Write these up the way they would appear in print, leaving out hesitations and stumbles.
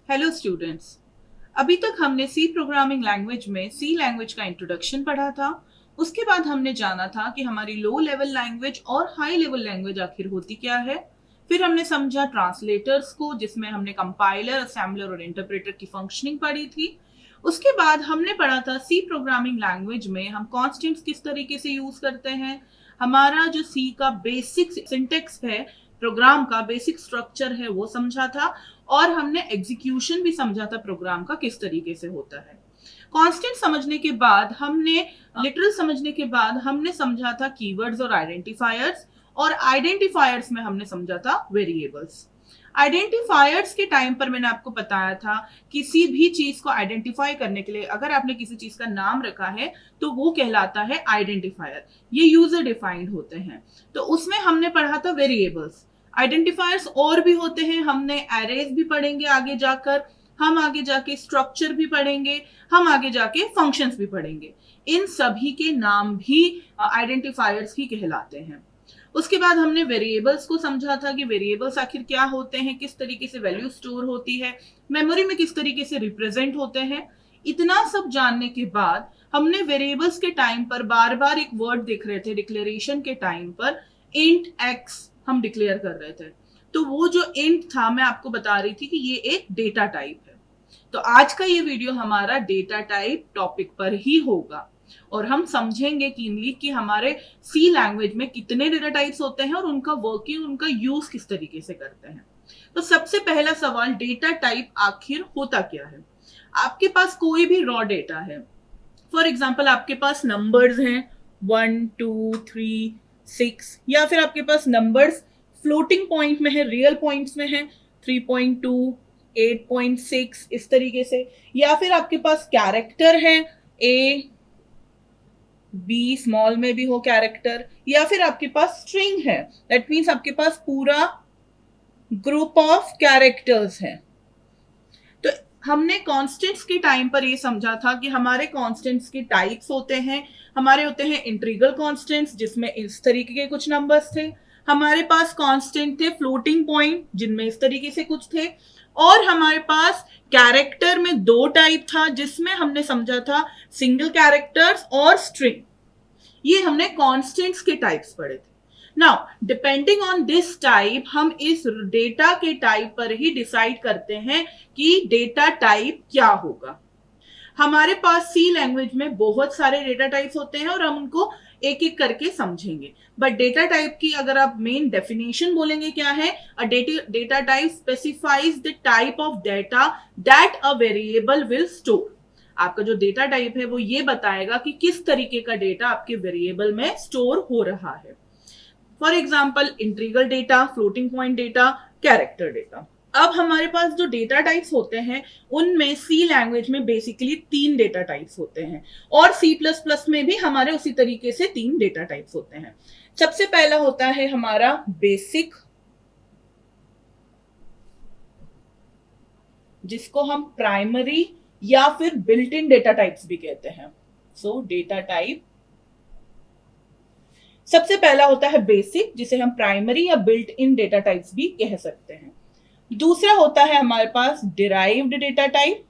Hello students. अभी तक हमने सी प्रोग्रामिंग लैंग्वेज में सी लैंग्वेज का इंट्रोडक्शन पढ़ा था। उसके बाद हमने जाना था कि हमारी लो लेवल लैंग्वेज और हाई लेवल लैंग्वेज आखिर होती क्या है। फिर हमने समझा ट्रांसलेटर्स को, जिसमें हमने कंपाइलर, असेंबलर और इंटरप्रेटर की फंक्शनिंग पढ़ी थी। उसके बाद हमने पढ़ा था सी प्रोग्रामिंग लैंग्वेज में हम कॉन्स्टेंट्स किस तरीके से यूज करते हैं। हमारा जो सी का बेसिक सिंटेक्स है, प्रोग्राम का बेसिक स्ट्रक्चर है, वो समझा था। और हमने एग्जीक्यूशन भी समझा था प्रोग्राम का किस तरीके से होता है। कांस्टेंट समझने के बाद हमने लिटरल समझने के बाद हमने समझा था कीवर्ड्स और आइडेंटिफायर्स। और आइडेंटिफायर्स में हमने समझा था वेरिएबल्स। आइडेंटिफायर्स के टाइम पर मैंने आपको बताया था किसी भी चीज को आइडेंटिफाई करने के लिए अगर आपने किसी चीज का नाम रखा है तो वो कहलाता है आइडेंटिफायर। ये यूजर डिफाइंड होते हैं। तो उसमें हमने पढ़ा था वेरिएबल्स। आइडेंटिफायर्स और भी होते हैं, हमने एरेज भी पढ़ेंगे आगे जाकर, हम आगे जाके स्ट्रक्चर भी पढ़ेंगे, हम आगे जाके फंक्शंस भी पढ़ेंगे। इन सभी के नाम भी आइडेंटिफायर्स ही कहलाते हैं। उसके बाद हमने वेरिएबल्स को समझा था कि वेरिएबल्स आखिर क्या होते हैं, किस तरीके से वैल्यू स्टोर होती है, मेमोरी में किस तरीके से रिप्रेजेंट होते हैं। इतना सब जानने के बाद हमने वेरिएबल्स के टाइम पर बार बार एक वर्ड देख रहे थे। डिक्लेरेशन के टाइम पर इंट एक्स हम डिक्लेयर कर रहे थे। तो वो जो इंट था, मैं आपको बता रही थी कि ये एक डेटा टाइप है। तो आज का ये वीडियो हमारा डेटा टाइप टॉपिक पर ही होगा और हम समझेंगे कीनली कि हमारे सी लैंग्वेज में कितने डेटा टाइप्स होते हैं और उनका वर्किंग, उनका यूज किस तरीके से करते हैं। तो सबसे पहला सवाल, डेटा टाइप आखिर होता क्या है। आपके पास कोई भी रॉ डेटा है, फॉर एग्जाम्पल आपके पास नंबर्स हैं 1 2 3 6, या फिर आपके पास नंबर्स फ्लोटिंग पॉइंट में है, रियल पॉइंट्स में है 3.2 8.6 इस तरीके से, या फिर आपके पास कैरेक्टर है ए बी स्मॉल में भी हो कैरेक्टर, या फिर आपके पास स्ट्रिंग है। दैट मीन्स आपके पास पूरा ग्रुप ऑफ कैरेक्टर्स है। तो हमने कांस्टेंट्स के टाइम पर ये समझा था कि हमारे कांस्टेंट्स के टाइप्स होते हैं। हमारे होते हैं इंटीग्रल कांस्टेंट्स, जिसमें इस तरीके के कुछ नंबर्स थे। हमारे पास कांस्टेंट थे फ्लोटिंग पॉइंट, जिनमें इस तरीके से कुछ थे। और हमारे पास कैरेक्टर में दो टाइप था, जिसमें हमने समझा था सिंगल कैरेक्टर्स और स्ट्रिंग। ये हमने कांस्टेंट्स के टाइप्स पढ़े थे। Now depending on this type, हम इस डेटा के टाइप पर ही डिसाइड करते हैं कि डेटा टाइप क्या होगा। हमारे पास सी लैंग्वेज में बहुत सारे डेटा टाइप्स होते हैं और हम उनको एक एक करके समझेंगे। बट डेटा टाइप की अगर आप मेन डेफिनेशन बोलेंगे क्या है, a data type specifies the type of data that a variable will store. आपका जो डेटा टाइप है वो ये बताएगा कि किस तरीके का डेटा आपके वेरिएबल में स्टोर हो रहा है। For example integral data, floating point data, character data. अब हमारे पास जो डेटा टाइप्स होते हैं उनमें सी लैंग्वेज में बेसिकली 3 डेटा टाइप्स होते हैं और सी प्लस प्लस में भी हमारे उसी तरीके से 3 डेटा टाइप्स होते हैं। सबसे पहला होता है हमारा बेसिक, जिसको हम प्राइमरी या फिर बिल्ट इन डेटा टाइप्स भी कहते हैं। सो डेटा टाइप सबसे पहला होता है बेसिक, जिसे हम प्राइमरी या बिल्ट इन डेटा टाइप्स भी कह सकते हैं। दूसरा होता है हमारे पास derived data type,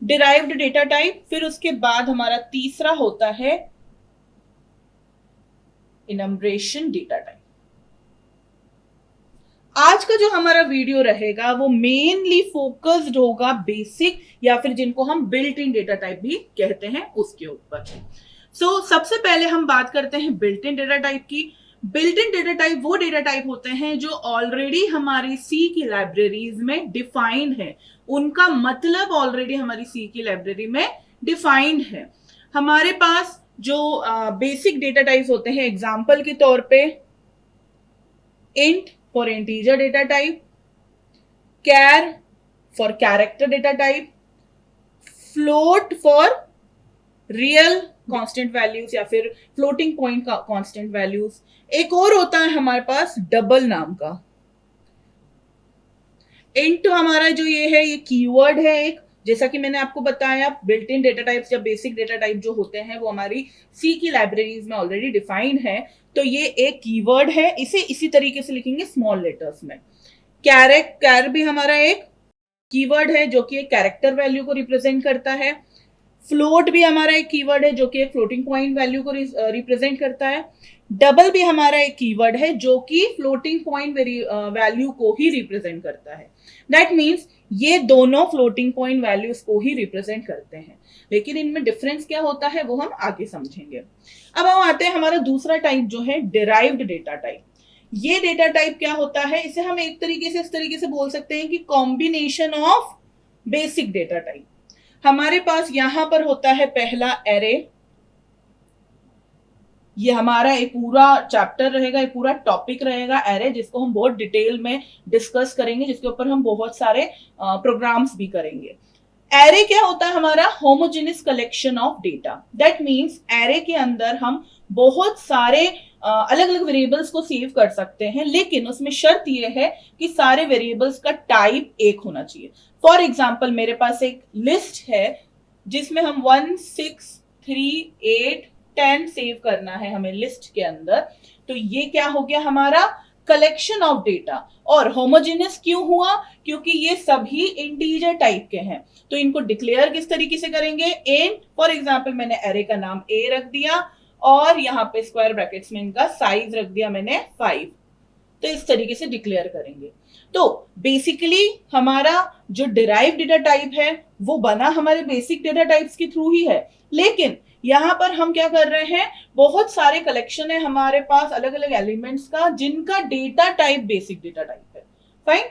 derived data type. फिर उसके बाद हमारा तीसरा होता है इनम्ब्रेशन डेटा टाइप। आज का जो हमारा वीडियो रहेगा वो मेनली फोकस्ड होगा बेसिक या फिर जिनको हम बिल्ट इन डेटा टाइप भी कहते हैं उसके ऊपर। सबसे पहले हम बात करते हैं बिल्ट इन डेटा टाइप की। बिल्ट इन डेटा टाइप वो डेटा टाइप होते हैं जो ऑलरेडी हमारी सी की लाइब्रेरीज में डिफाइंड है। उनका मतलब ऑलरेडी हमारी सी की लाइब्रेरी में डिफाइंड है। हमारे पास जो बेसिक डेटा टाइप्स होते हैं, एग्जाम्पल के तौर पे int for integer data type, char for character data type, float for real constant values या फिर फ्लोटिंग पॉइंट का कांस्टेंट वैल्यूज। एक और होता है हमारे पास डबल नाम का। इंट हमारा जो ये है, ये कीवर्ड है एक। जैसा कि मैंने आपको बताया, बिल्ट इन डेटा टाइप्स या बेसिक डेटा टाइप जो होते हैं वो हमारी सी की लाइब्रेरीज में ऑलरेडी डिफाइंड है। तो ये एक कीवर्ड है, इसे इसी तरीके से लिखेंगे स्मॉल लेटर्स में। कैर भी हमारा एक कीवर्ड है जो कि एक कैरेक्टर वैल्यू को रिप्रेजेंट करता है। फ्लोट भी हमारा एक कीवर्ड है जो कि एक फ्लोटिंग पॉइंट वैल्यू को रिप्रेजेंट करता है। डबल भी हमारा एक कीवर्ड है जो कि फ्लोटिंग पॉइंट वैल्यू को ही रिप्रेजेंट करता है। दैट मीन्स ये दोनों फ्लोटिंग पॉइंट वैल्यूज को ही रिप्रेजेंट करते हैं, लेकिन इनमें डिफरेंस क्या होता है वो हम आगे समझेंगे। अब हम आते हैं हमारा दूसरा टाइप जो है डिराइव्ड डेटा टाइप। ये डेटा टाइप क्या होता है, इसे हम एक तरीके से इस तरीके से बोल सकते हैं कि combination of basic data type. हमारे पास यहां पर होता है पहला एरे। ये हमारा एक पूरा चैप्टर रहेगा, एक पूरा टॉपिक रहेगा एरे, जिसको हम बहुत डिटेल में डिस्कस करेंगे, जिसके ऊपर हम बहुत सारे प्रोग्राम्स भी करेंगे। एरे क्या होता है हमारा, homogeneous collection of data. That means array के अंदर हम बहुत सारे अलग अलग वेरिएबल्स को सेव कर सकते हैं, लेकिन उसमें शर्त यह है कि सारे वेरिएबल्स का टाइप एक होना चाहिए। फॉर एग्जाम्पल मेरे पास एक लिस्ट है जिसमें हम 1 6 3 8 10 सेव करना है हमें लिस्ट के अंदर। तो ये क्या हो गया हमारा कलेक्शन ऑफ डेटा। और होमोजेनियस क्यों हुआ, क्योंकि ये सभी इंटीजर टाइप के हैं। तो इनको डिक्लेयर किस तरीके से करेंगे, इंट। फॉर एग्जाम्पल मैंने एरे का नाम ए रख दिया और यहाँ पे स्क्वायर ब्रैकेट्स में इनका साइज रख दिया मैंने 5। तो इस तरीके से डिक्लेयर करेंगे। तो बेसिकली हमारा जो डिराइव डेटा टाइप है वो बना हमारे बेसिक डेटा टाइप्स के थ्रू ही है, लेकिन यहां पर हम क्या कर रहे हैं, बहुत सारे कलेक्शन है हमारे पास अलग अलग एलिमेंट्स का जिनका data type basic data type है। फाइन।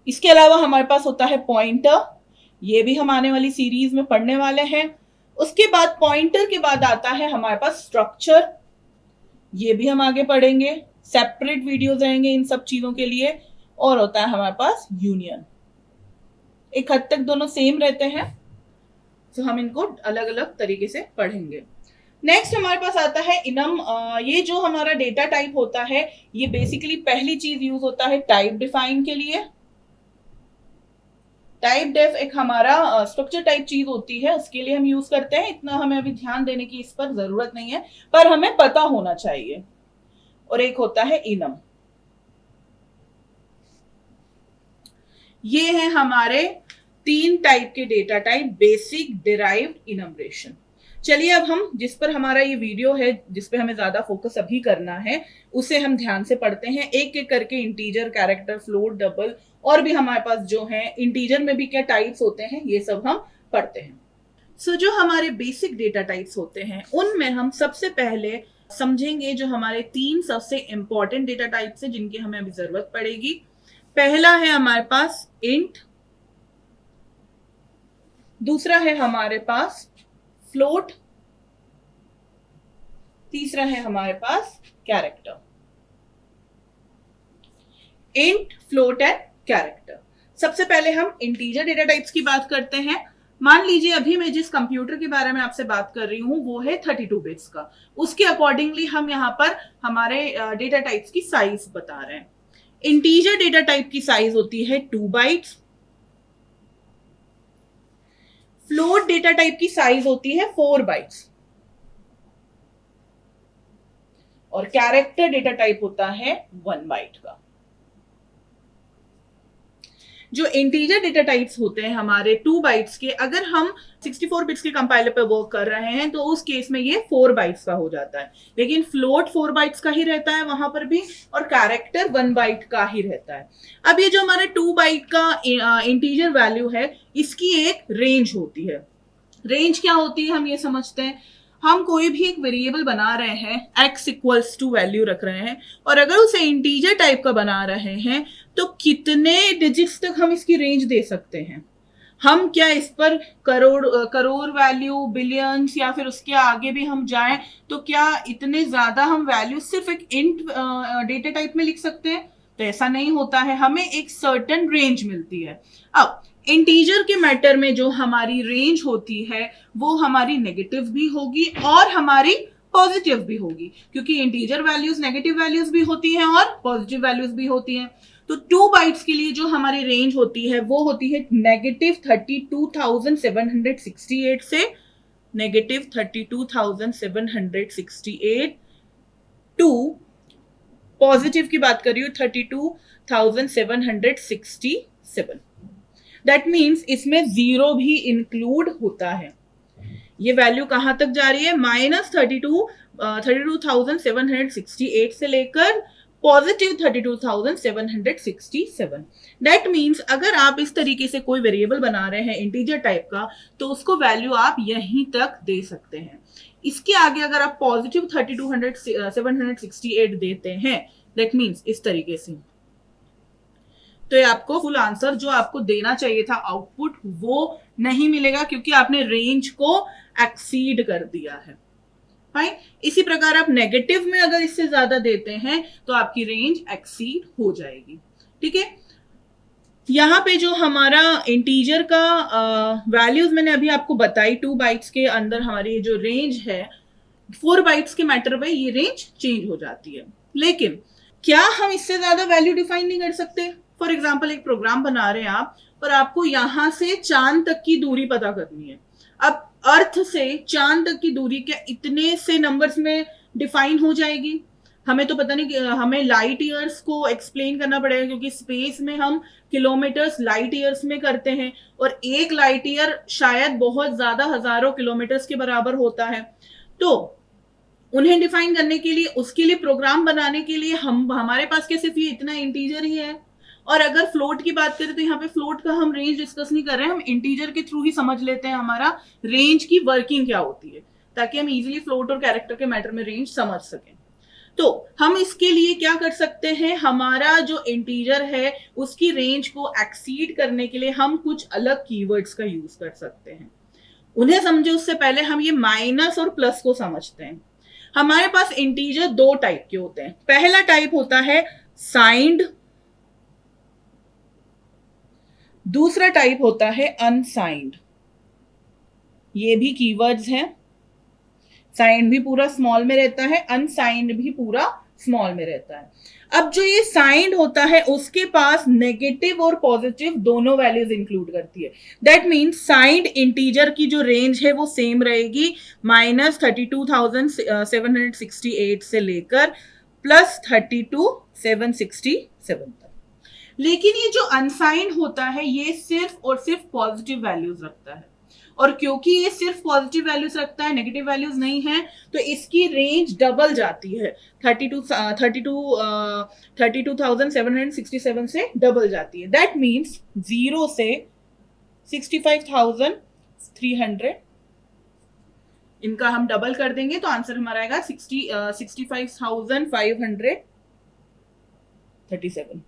इसके अलावा हमारे पास होता है पॉइंटर। ये भी हम आने वाली सीरीज में पढ़ने वाले हैं। उसके बाद पॉइंटर के बाद आता है हमारे पास स्ट्रक्चर। ये भी हम आगे पढ़ेंगे, सेपरेट वीडियोस रहेंगे इन सब चीजों के लिए। और होता है हमारे पास यूनियन। एक हद तक दोनों सेम रहते हैं, तो हम इनको अलग अलग तरीके से पढ़ेंगे। नेक्स्ट हमारे पास आता है इनम। ये जो हमारा डेटा टाइप होता है, ये बेसिकली पहली चीज यूज होता है टाइप डिफाइन के लिए। टाइप डेफ एक हमारा स्ट्रक्चर टाइप चीज होती है, उसके लिए हम यूज करते हैं। इतना हमें अभी ध्यान देने की इस पर जरूरत नहीं है, पर हमें पता होना चाहिए। और एक होता है इनम। ये है हमारे 3 टाइप के डेटा टाइप, बेसिक, डिराइव्ड, इनमरेशन। चलिए अब हम जिस पर हमारा ये वीडियो है, जिस पे हमें ज्यादा फोकस अभी करना है, उसे हम ध्यान से पढ़ते हैं एक एक करके। इंटीजर, कैरेक्टर, फ्लोट, डबल, और भी हमारे पास जो है इंटीजर में भी क्या टाइप्स होते हैं, ये सब हम पढ़ते हैं। सो जो हमारे बेसिक डेटा टाइप्स होते हैं उनमें हम सबसे पहले समझेंगे जो हमारे 3 सबसे इंपॉर्टेंट डेटा टाइप्स हैं जिनकी हमें अभी जरूरत पड़ेगी। पहला है हमारे पास इंट, दूसरा है हमारे पास फ्लोट, तीसरा है हमारे पास character. Int, float and character. सबसे पहले हम इंटीजर डेटा टाइप्स की बात करते हैं। मान लीजिए अभी मैं जिस कंप्यूटर के बारे में आपसे बात कर रही हूं वो है 32 बिट्स का। उसके अकॉर्डिंगली हम यहाँ पर हमारे डेटा टाइप्स की साइज बता रहे हैं। इंटीजर डेटा टाइप की साइज होती है 2 बाइट्स। फ्लोट डेटा टाइप की साइज होती है 4 बाइट्स। और कैरेक्टर डेटा टाइप होता है 1 बाइट का। जो इंटीजर डेटा टाइप्स होते हैं हमारे 2 बाइट्स के, अगर हम 64 बिट्स के कंपाइलर पर वर्क कर रहे हैं तो उस केस में ये 4 बाइट्स का हो जाता है, लेकिन फ्लोट 4 बाइट्स का ही रहता है वहां पर भी, और कैरेक्टर 1 बाइट का ही रहता है। अब ये जो हमारे 2 बाइट का इंटीजर वैल्यू है, इसकी एक रेंज होती है। रेंज क्या होती है हम ये समझते हैं। हम कोई भी एक वेरिएबल बना रहे हैं, x इक्वल्स टू वैल्यू रख रहे हैं, और अगर उसे इंटीजर टाइप का बना रहे हैं तो कितने डिजिट्स तक हम इसकी रेंज दे सकते हैं। हम क्या इस पर करोड़ वैल्यू, बिलियंस, या फिर उसके आगे भी हम जाएं तो क्या इतने ज्यादा हम वैल्यू सिर्फ एक इंट डेटा टाइप में लिख सकते हैं? तो ऐसा नहीं होता है, हमें एक सर्टेन रेंज मिलती है। अब इंटीजर के मैटर में जो हमारी रेंज होती है वो हमारी नेगेटिव भी होगी और हमारी पॉजिटिव भी होगी, क्योंकि इंटीजर वैल्यूज नेगेटिव वैल्यूज भी होती हैं और पॉजिटिव वैल्यूज भी होती हैं। तो 2 बाइट्स के लिए जो हमारी रेंज होती है वो होती है -32,768 से -32,768 टू पॉजिटिव की बात कर रही हूँ 32,767। दैट मीन्स इसमें जीरो भी इंक्लूड होता है। ये वैल्यू कहां तक जा रही है, -32,768 से लेकर पॉजिटिव 32,767। दैट मीन्स अगर आप इस तरीके से कोई वेरिएबल बना रहे हैं इंटीजर टाइप का, तो उसको वैल्यू आप यहीं तक दे सकते हैं। इसके आगे अगर आप पॉजिटिव 32,768 देते हैं, दैट मीन्स इस तरीके से, तो ये आपको फुल आंसर जो आपको देना चाहिए था आउटपुट वो नहीं मिलेगा, क्योंकि आपने रेंज को एक्सीड कर दिया है। फाइन। इसी प्रकार आप नेगेटिव में अगर इससे ज्यादा देते हैं तो आपकी रेंज एक्सीड हो जाएगी। ठीक है, यहाँ पे जो हमारा इंटीजर का वैल्यूज मैंने अभी आपको बताई, 2 बाइट्स के अंदर हमारी जो रेंज है 4 बाइट्स के मैटर में ये रेंज चेंज हो जाती है। लेकिन क्या हम इससे ज्यादा वैल्यू डिफाइन नहीं कर सकते? फॉर एग्जाम्पल एक प्रोग्राम बना रहे हैं आप, और आपको यहां से चांद तक की दूरी पता करनी है। अब अर्थ से चांद तक की दूरी क्या इतने से नंबर्स में डिफाइन हो जाएगी? हमें तो पता नहीं कि हमें लाइट ईयर्स को एक्सप्लेन करना पड़ेगा, क्योंकि स्पेस में हम किलोमीटर्स लाइट ईयर्स में करते हैं, और एक लाइट ईयर शायद बहुत ज्यादा हजारों किलोमीटर्स के बराबर होता है। तो उन्हें डिफाइन करने के लिए, उसके लिए प्रोग्राम बनाने के लिए हमारे पास क्या सिर्फ ये इतना इंटीजर ही है? और अगर फ्लोट की बात करें तो यहाँ पे फ्लोट का हम रेंज डिस्कस नहीं कर रहे हैं, हम इंटीजर के थ्रू ही समझ लेते हैं हमारा रेंज की वर्किंग क्या होती है, ताकि हम इजीली फ्लोट और कैरेक्टर के मैटर में रेंज समझ सकें। तो हम इसके लिए क्या कर सकते हैं, हमारा जो इंटीजर है उसकी रेंज को एक्सीड करने के लिए हम कुछ अलग कीवर्ड्स का यूज कर सकते हैं। उन्हें समझे उससे पहले हम ये माइनस और प्लस को समझते हैं। हमारे पास इंटीजर 2 टाइप के होते हैं। पहला टाइप होता है साइंड, दूसरा टाइप होता है अनसाइंड। ये भी कीवर्ड्स हैं। साइंड भी पूरा स्मॉल में रहता है, अनसाइंड भी पूरा स्मॉल में रहता है। अब जो ये साइंड होता है उसके पास नेगेटिव और पॉजिटिव दोनों वैल्यूज इंक्लूड करती है। दैट मीन्स साइंड इंटीजर की जो रेंज है वो सेम रहेगी, -32,768 से लेकर +32,767 तक। लेकिन ये जो अनसाइंड होता है ये सिर्फ और सिर्फ पॉजिटिव वैल्यूज रखता है, और क्योंकि ये सिर्फ पॉजिटिव वैल्यूज रखता है, नेगेटिव वैल्यूज नहीं है, तो इसकी रेंज डबल जाती है, 32,767 से डबल जाती है। दैट मीन्स 0 से 65,300, इनका हम डबल कर देंगे तो आंसर हमारा आएगा 65,537।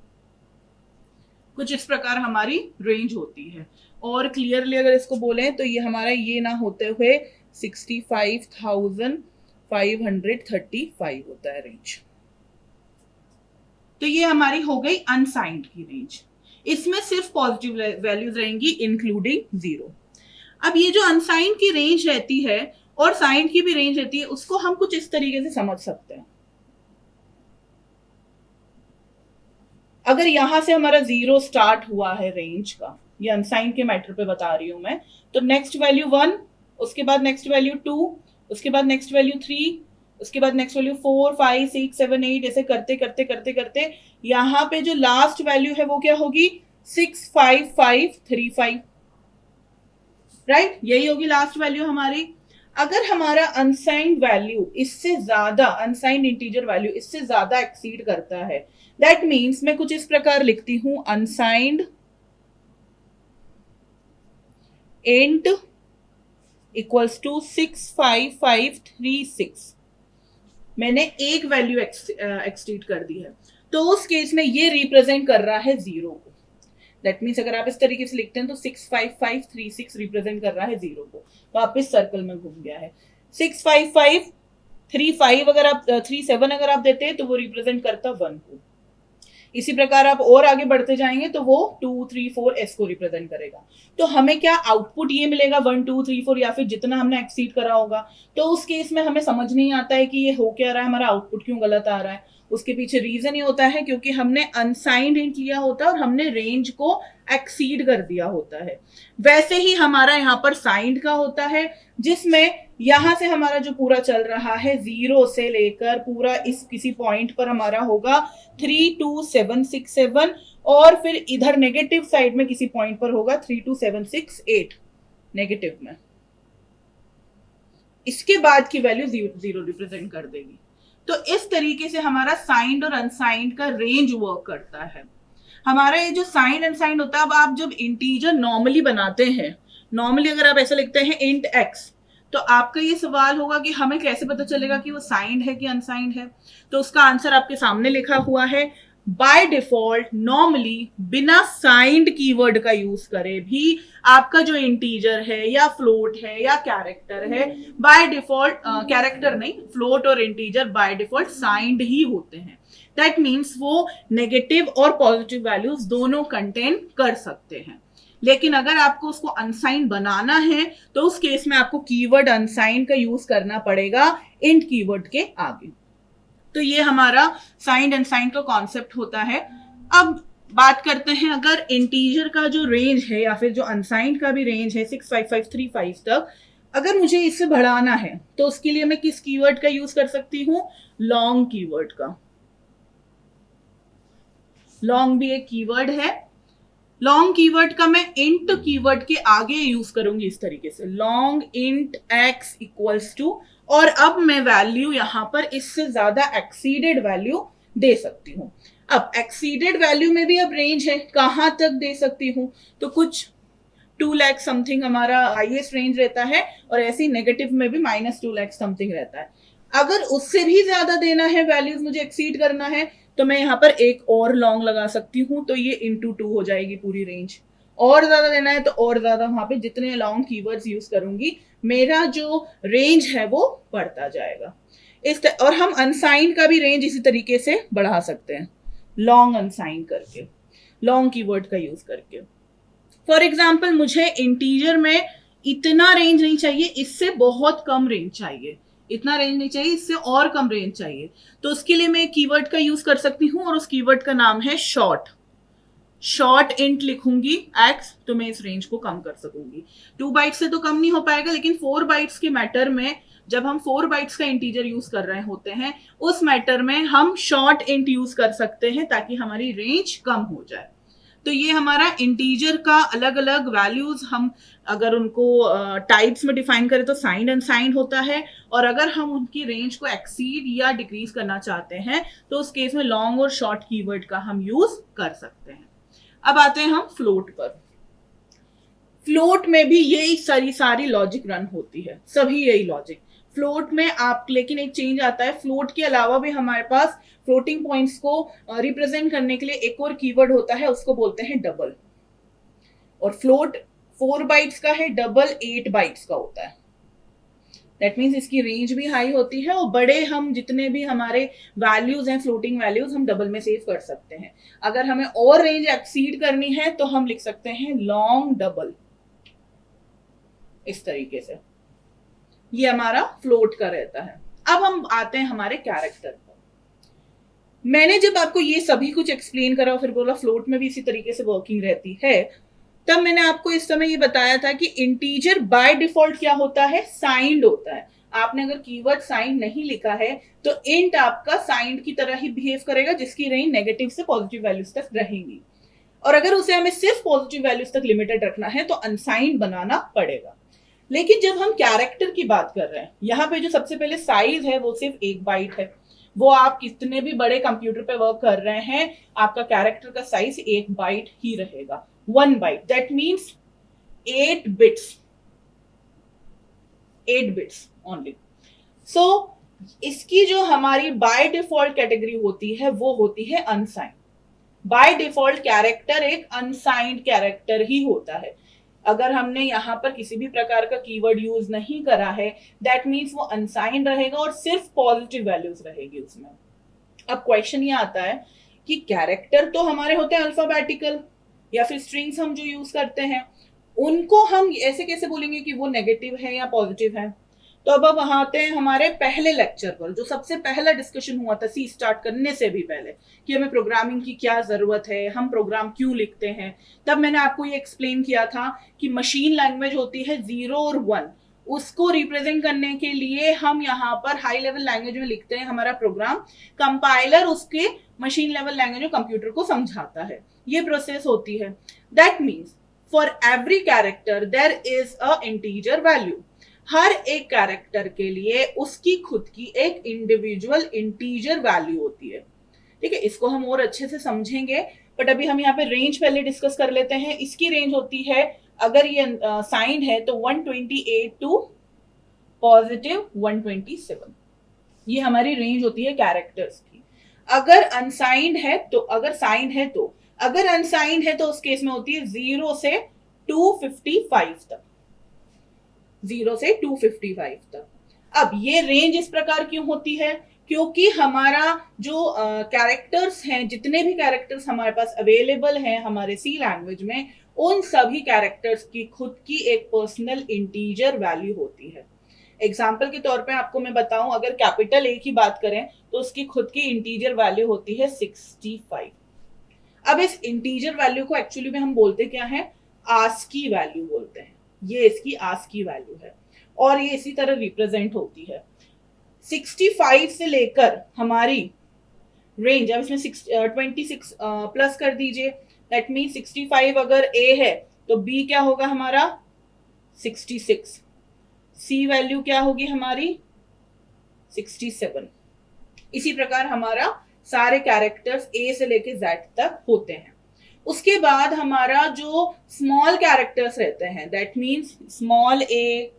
कुछ इस प्रकार हमारी रेंज होती है। और क्लियरली अगर इसको बोले तो ये हमारा ये ना होते हुए 65,535 होता है रेंज। तो ये हमारी हो गई अनसाइंड की रेंज। इसमें सिर्फ पॉजिटिव वैल्यूज रहेंगी इंक्लूडिंग 0। अब ये जो अनसाइंड की रेंज रहती है और साइंड की भी रेंज रहती है, उसको हम कुछ इस तरीके से समझ सकते हैं। अगर यहां से हमारा 0 स्टार्ट हुआ है रेंज का, ये अनसाइंड के मैटर पे बता रही हूं मैं, तो नेक्स्ट वैल्यू 1, उसके बाद नेक्स्ट वैल्यू 2, उसके बाद नेक्स्ट वैल्यू 3, उसके बाद नेक्स्ट वैल्यू 4, 5, 6, 7, 8, ऐसे करते करते करते करते यहाँ पे जो लास्ट वैल्यू है वो क्या होगी, 65535। राइट, यही होगी लास्ट वैल्यू हमारी। अगर हमारा अनसाइंड वैल्यू इससे ज्यादा, अनसाइंड इंटीजर वैल्यू इससे ज्यादा एक्सीड करता है, दैट मीन्स मैं कुछ इस प्रकार लिखती हूं, अनसाइंड इंट इक्वल्स टू 65536। मैंने एक वैल्यू एक्सीड कर दी है, तो उस केस में ये रिप्रेजेंट कर रहा है 0 को। दैट मीन्स अगर आप इस तरीके से लिखते हैं तो 65536 रिप्रेजेंट कर रहा है 0 को, वापस सर्कल में घूम गया है। 65535 अगर आप 37 अगर आप देते हैं तो वो रिप्रेजेंट करता 1 को। इसी प्रकार आप और आगे बढ़ते जाएंगे तो वो 2, 3, 4 S को रिप्रेजेंट करेगा। तो हमें क्या आउटपुट ये मिलेगा 1, 2, 3, 4, या फिर जितना हमने एक्सीड करा होगा। तो उस केस में हमें समझ नहीं आता है कि ये हो क्या रहा है, हमारा आउटपुट क्यों गलत आ रहा है। उसके पीछे रीजन ये होता है क्योंकि हमने अनसाइंड इंट लिया होता है और हमने रेंज को एक्सीड कर दिया होता है। वैसे ही हमारा यहाँ पर साइंड का होता है, जिसमें यहां से हमारा जो पूरा चल रहा है 0 से लेकर पूरा इस किसी पॉइंट पर हमारा होगा 32767 और फिर इधर नेगेटिव साइड में किसी पॉइंट पर होगा 32768 नेगेटिव में। इसके बाद की वैल्यू 0 रिप्रेजेंट कर देगी। तो इस तरीके से हमारा साइंड और अनसाइंड का रेंज वर्क करता है। हमारा ये जो साइंड अनसाइंड होता है, अब आप जब इंटीजर नॉर्मली बनाते हैं, नॉर्मली अगर आप ऐसा लिखते हैं इंट एक्स, तो आपका ये सवाल होगा कि हमें कैसे पता चलेगा कि वो साइंड है कि अनसाइंड है। तो उसका आंसर आपके सामने लिखा हुआ है। बाय डिफॉल्ट नॉर्मली बिना साइंड कीवर्ड का यूज करे भी आपका जो इंटीजर है या फ्लोट है या कैरेक्टर है, बाय डिफॉल्ट कैरेक्टर नहीं, फ्लोट और इंटीजर बाय डिफॉल्ट साइंड ही होते हैं। दैट मीन्स वो नेगेटिव और पॉजिटिव वैल्यूज दोनों कंटेन कर सकते हैं। लेकिन अगर आपको उसको अनसाइंड बनाना है तो उस केस में आपको कीवर्ड अनसाइंड का यूज करना पड़ेगा इंट कीवर्ड के आगे। तो ये हमारा साइंड अनसाइंड का कॉन्सेप्ट होता है। अब बात करते हैं, अगर इंटीजर का जो रेंज है या फिर जो अनसाइंड का भी रेंज है 65535 तक, अगर मुझे इससे बढ़ाना है तो उसके लिए मैं किस कीवर्ड का यूज कर सकती हूँ? लॉन्ग कीवर्ड का। लॉन्ग भी एक कीवर्ड है। लॉन्ग कीवर्ड का मैं इंट कीवर्ड के आगे यूज करूंगी इस तरीके से, long int x equals to, और अब मैं वैल्यू यहां पर इससे ज्यादा एक्सीडेड वैल्यू दे सकती हूं। अब एक्सीडेड वैल्यू में भी अब रेंज है, कहां तक दे सकती हूं? तो कुछ 2 लाख समथिंग हमारा हाईएस्ट रेंज रहता है और ऐसे ही नेगेटिव में भी -2 लाख समथिंग रहता है। अगर उससे भी ज्यादा देना है, वैल्यूज मुझे एक्सीड करना है, तो मैं यहाँ पर एक और लॉन्ग लगा सकती हूँ, तो ये × 2 हो जाएगी पूरी रेंज। और ज्यादा देना है तो और ज्यादा, वहां पे जितने लॉन्ग कीवर्ड्स यूज करूंगी मेरा जो रेंज है वो बढ़ता जाएगा। और हम अनसाइंड का भी रेंज इसी तरीके से बढ़ा सकते हैं, लॉन्ग अनसाइंड करके, लॉन्ग कीवर्ड का यूज करके। फॉर एग्जाम्पल मुझे इंटीजर में इतना रेंज नहीं चाहिए, इससे बहुत कम रेंज चाहिए, इतना रेंज नहीं चाहिए, इससे और कम रेंज चाहिए। तो उसके लिए मैं कीवर्ड का यूज कर सकती हूँ और उस कीवर्ड का नाम है शॉर्ट। शॉर्ट इंट लिखूंगी एक्स, तो मैं इस रेंज को कम कर सकूंगी। 2 बाइट्स से तो कम नहीं हो पाएगा, लेकिन 4 बाइट्स के मैटर में जब हम 4 बाइट्स का इंटीजर यूज कर रहे होते हैं, उस मैटर में हम शॉर्ट इंट यूज कर सकते हैं ताकि हमारी रेंज कम हो जाए। तो ये हमारा इंटीजर का अलग अलग वैल्यूज हम अगर उनको टाइप्स में डिफाइन करें तो साइंड अनसाइंड होता है, और अगर हम उनकी रेंज को एक्सीड या डिक्रीज करना चाहते हैं तो उस केस में लॉन्ग और शॉर्ट कीवर्ड का हम यूज कर सकते हैं। अब आते हैं हम फ्लोट पर। फ्लोट में भी यही सारी लॉजिक रन होती है, सभी यही लॉजिक। फ्लोट में आप, लेकिन एक चेंज आता है, फ्लोट के अलावा भी हमारे पास फ्लोटिंग पॉइंट्स को रिप्रेजेंट करने के लिए एक और कीवर्ड होता है, उसको बोलते हैं डबल। और फ्लोट 4 बाइट्स का है, डबल 8 बाइट्स का होता है। दैट मीन्स इसकी रेंज भी हाई होती है और बड़े हम जितने भी हमारे वैल्यूज हैं, फ्लोटिंग वैल्यूज, हम डबल में सेव कर सकते हैं। अगर हमें और रेंज एक्सीड करनी है तो हम लिख सकते हैं लॉन्ग डबल, इस तरीके से। ये हमारा फ्लोट का रहता है। अब हम आते हैं हमारे कैरेक्टर पर। मैंने जब आपको ये सभी कुछ एक्सप्लेन करा और फिर बोला फ्लोट में भी इसी तरीके से वर्किंग रहती है, तब मैंने आपको इस समय ये बताया था कि इंटीजर बाय डिफॉल्ट क्या होता है? साइंड होता है। आपने अगर कीवर्ड साइंड नहीं लिखा है तो इंट आपका साइंड की तरह ही बिहेव करेगा, जिसकी रेंज नेगेटिव से पॉजिटिव वैल्यूज तक रहेंगी। और अगर उसे हमें सिर्फ पॉजिटिव वैल्यूज तक लिमिटेड रखना है तो अनसाइंड बनाना पड़ेगा। लेकिन जब हम कैरेक्टर की बात कर रहे हैं, यहाँ पे जो सबसे पहले साइज है वो सिर्फ 1 बाइट है। वो आप कितने भी बड़े कंप्यूटर पे वर्क कर रहे हैं, आपका कैरेक्टर का साइज 1 बाइट ही रहेगा, 1 byte. That means 8 bits only. सो इसकी जो हमारी बाय डिफॉल्ट कैटेगरी होती है वो होती है अनसाइंड। बाय डिफॉल्ट कैरेक्टर एक अनसाइंड कैरेक्टर ही होता है। अगर हमने यहाँ पर किसी भी प्रकार का कीवर्ड यूज नहीं करा है, दैट मीन्स वो अनसाइंड रहेगा और सिर्फ पॉजिटिव वैल्यूज रहेगी उसमें। अब क्वेश्चन ये आता है कि कैरेक्टर तो हमारे होते हैं अल्फाबेटिकल, या फिर स्ट्रिंग्स हम जो यूज करते हैं उनको हम ऐसे कैसे बोलेंगे कि वो नेगेटिव है या पॉजिटिव है? तो अब वहां आते हैं हमारे पहले लेक्चर पर, जो सबसे पहला डिस्कशन हुआ था सी स्टार्ट करने से भी पहले, कि हमें प्रोग्रामिंग की क्या जरूरत है, हम प्रोग्राम क्यों लिखते हैं। तब मैंने आपको ये एक्सप्लेन किया था कि मशीन लैंग्वेज होती है 0 और 1, उसको रिप्रेजेंट करने के लिए हम यहाँ पर हाई लेवल लैंग्वेज में लिखते हैं हमारा प्रोग्राम, कंपाइलर उसके मशीन लेवल लैंग्वेज में कंप्यूटर को समझाता है, ये प्रोसेस होती है। That means for every character there is a integer value, हर एक कैरेक्टर के लिए उसकी खुद की एक इंडिविजुअल इंटीजर वैल्यू होती है। ठीक है, इसको हम और अच्छे से समझेंगे, बट अभी हम यहाँ पे रेंज पहले डिस्कस कर लेते हैं। इसकी रेंज होती है, अगर ये साइंड है तो 128 टू पॉजिटिव 127, ये हमारी रेंज होती है कैरेक्टर्स की। अगर अनसाइंड है तो, अगर साइंड है तो, अगर अनसाइंड है तो उस केस में होती है 0 से 255 तक, 0 से 255 तक। अब ये रेंज इस प्रकार क्यों होती है, क्योंकि हमारा जो कैरेक्टर्स हैं, जितने भी कैरेक्टर्स हमारे पास अवेलेबल हैं हमारे सी लैंग्वेज में, उन सभी कैरेक्टर्स की खुद की एक पर्सनल इंटीजर वैल्यू होती है। एग्जाम्पल के तौर पे आपको मैं बताऊं, अगर कैपिटल ए की बात करें तो उसकी खुद की इंटीजर वैल्यू होती है 65। अब इस इंटीजर वैल्यू को एक्चुअली में हम बोलते क्या है, आस्की वैल्यू बोलते हैं। ये इसकी आस्की वैल्यू है और ये इसी तरह रिप्रेजेंट होती है। 65 से लेकर हमारी रेंज, अब इसमें 26 प्लस कर दीजिए, दैट मीन 65 अगर ए है तो बी क्या होगा हमारा 66, सी वैल्यू क्या होगी हमारी 67। इसी प्रकार हमारा सारे कैरेक्टर्स ए से लेके जेड तक होते हैं। उसके बाद हमारा जो स्मॉल कैरेक्टर्स रहते हैं, that means small A,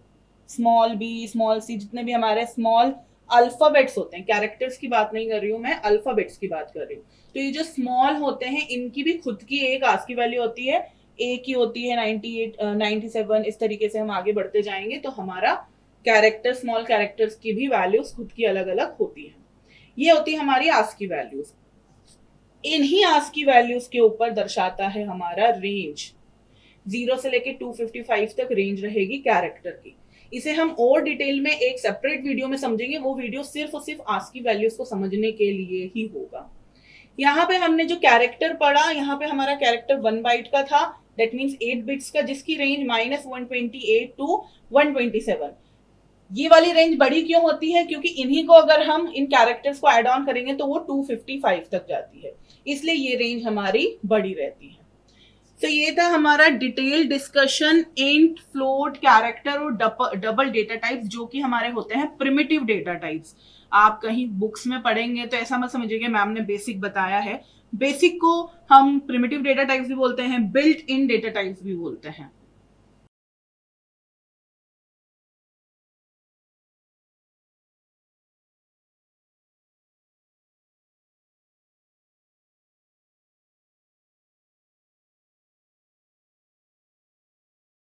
small B, small C, जितने भी हमारे स्मॉल अल्फाबेट्स होते हैं, कैरेक्टर्स की बात नहीं कर रही हूं मैं, अल्फाबेट्स की बात कर रही हूँ। तो ये जो स्मॉल होते हैं इनकी भी खुद की एक आस्की वैल्यू होती है, ए की होती है 98, 97, इस तरीके से हम आगे बढ़ते जाएंगे तो हमारा कैरेक्टर, स्मॉल कैरेक्टर्स की भी वैल्यूज खुद की अलग अलग होती है। ये होती है हमारी आस्की वैल्यूज। इन्हीं आस्की वैल्यूज के ऊपर दर्शाता है हमारा रेंज, 0 से लेके 255 तक रेंज रहेगी कैरेक्टर की। इसे हम और डिटेल में एक सेपरेट वीडियो में समझेंगे, वो वीडियो सिर्फ और सिर्फ आस्की वैल्यूज को समझने के लिए ही होगा। यहाँ पे हमने जो कैरेक्टर पढ़ा, यहाँ पे हमारा कैरेक्टर 1 बाइट का था, दैट मीन्स 8 बिट्स का, जिसकी रेंज -128 टू 127। ये वाली रेंज बड़ी क्यों होती है, क्योंकि इन्हीं को अगर हम इन कैरेक्टर्स को ऐड ऑन करेंगे तो वो 255 तक जाती है, इसलिए ये रेंज हमारी बड़ी रहती है। तो ये था हमारा detail discussion int, float, character और डबल डेटा टाइप्स, जो कि हमारे होते हैं प्रिमिटिव डेटा टाइप्स। आप कहीं बुक्स में पढ़ेंगे तो ऐसा मत समझिए मैम ने बेसिक बताया है, बेसिक को हम प्रिमिटिव डेटा टाइप्स भी बोलते हैं, बिल्ट इन डेटा टाइप्स भी बोलते हैं।